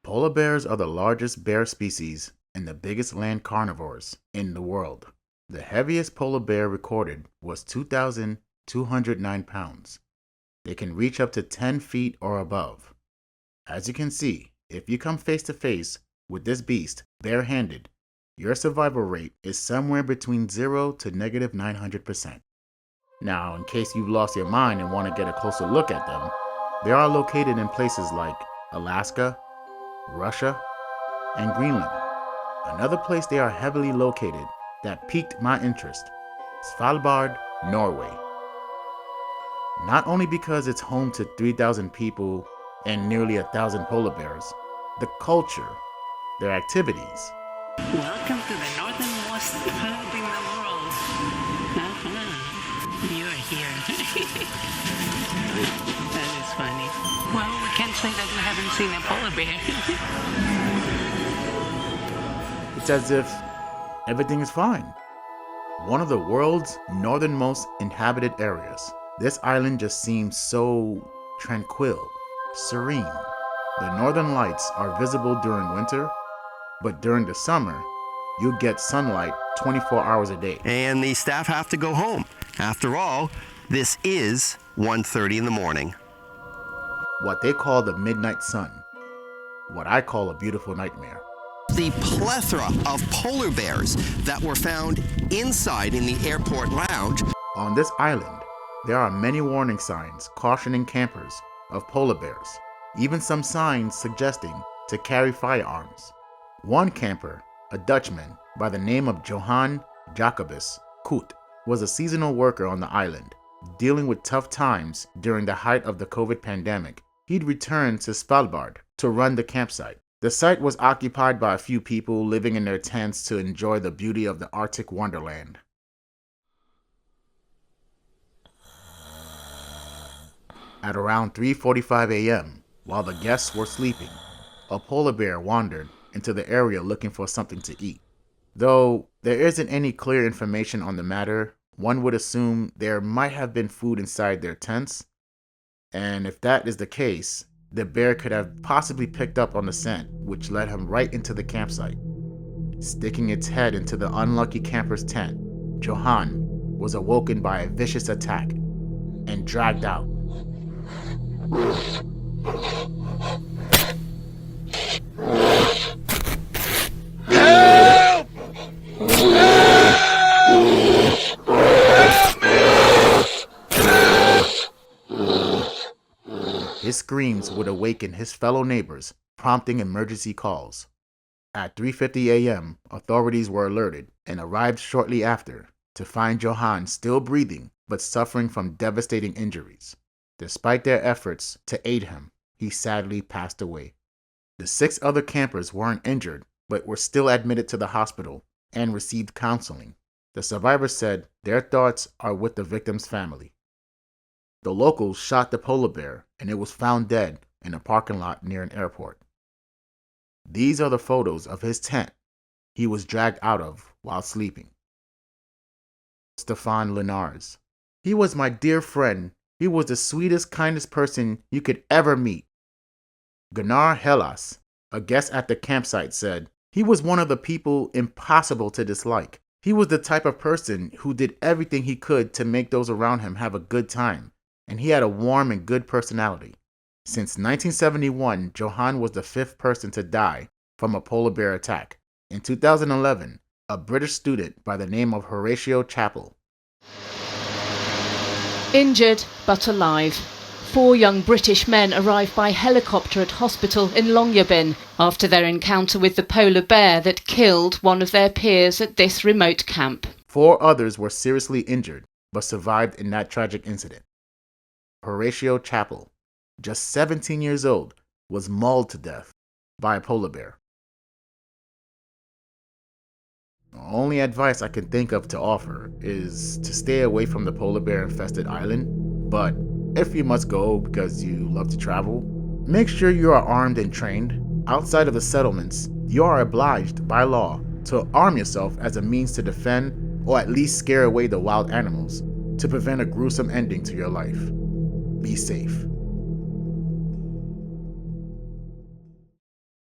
Polar bears are the largest bear species and the biggest land carnivores in the world. The heaviest polar bear recorded was 2,209 pounds. They can reach up to 10 feet or above. As you can see, if you come face to face with this beast barehanded, your survival rate is somewhere between 0 to negative 900%. Now, in case you've lost your mind and want to get a closer look at them, they are located in places like Alaska, Russia, and Greenland. Another place they are heavily located that piqued my interest, Svalbard, Norway. Not only because it's home to 3,000 people and nearly 1,000 polar bears, the culture, their activities. Welcome to the northernmost hub in the world. You're here. That is funny. Well, we can't say that we haven't seen a polar bear. It's as if everything is fine. One of the world's northernmost inhabited areas. This island just seems so tranquil, serene. The northern lights are visible during winter, but during the summer, you get sunlight 24 hours a day. And the staff have to go home. After all, this is 1:30 in the morning. What they call the midnight sun. What I call a beautiful nightmare. The plethora of polar bears that were found inside in the airport lounge. On this island, there are many warning signs cautioning campers of polar bears, even some signs suggesting to carry firearms. One camper, a Dutchman by the name of Johan Jacobus Koot, was a seasonal worker on the island, dealing with tough times during the height of the COVID pandemic. He'd returned to Svalbard to run the campsite. The site was occupied by a few people living in their tents to enjoy the beauty of the Arctic wonderland. At around 3:45 a.m., while the guests were sleeping, a polar bear wandered into the area looking for something to eat. Though there isn't any clear information on the matter, one would assume there might have been food inside their tents. And if that is the case, the bear could have possibly picked up on the scent, which led him right into the campsite. Sticking its head into the unlucky camper's tent, Johan was awoken by a vicious attack and dragged out. His screams would awaken his fellow neighbors, prompting emergency calls. At 3:50 a.m., authorities were alerted and arrived shortly after to find Johan still breathing but suffering from devastating injuries. Despite their efforts to aid him, he sadly passed away. The 6 other campers weren't injured but were still admitted to the hospital and received counseling. The survivors said their thoughts are with the victim's family. The locals shot the polar bear and it was found dead in a parking lot near an airport. These are the photos of his tent he was dragged out of while sleeping. Stefan Lenars. He was my dear friend. He was the sweetest, kindest person you could ever meet. Gunnar Hellas, a guest at the campsite, said, he was one of the people impossible to dislike. He was the type of person who did everything he could to make those around him have a good time, and he had a warm and good personality. Since 1971, Johan was the 5th person to die from a polar bear attack. In 2011, a British student by the name of Horatio Chappell. Injured but alive. 4 young British men arrived by helicopter at hospital in Longyearbyen after their encounter with the polar bear that killed one of their peers at this remote camp. 4 others were seriously injured but survived in that tragic incident. Horatio Chappell, just 17 years old, was mauled to death by a polar bear. The only advice I can think of to offer is to stay away from the polar bear infested island, but if you must go because you love to travel, make sure you are armed and trained. Outside of the settlements, you are obliged by law to arm yourself as a means to defend or at least scare away the wild animals to prevent a gruesome ending to your life. Be safe.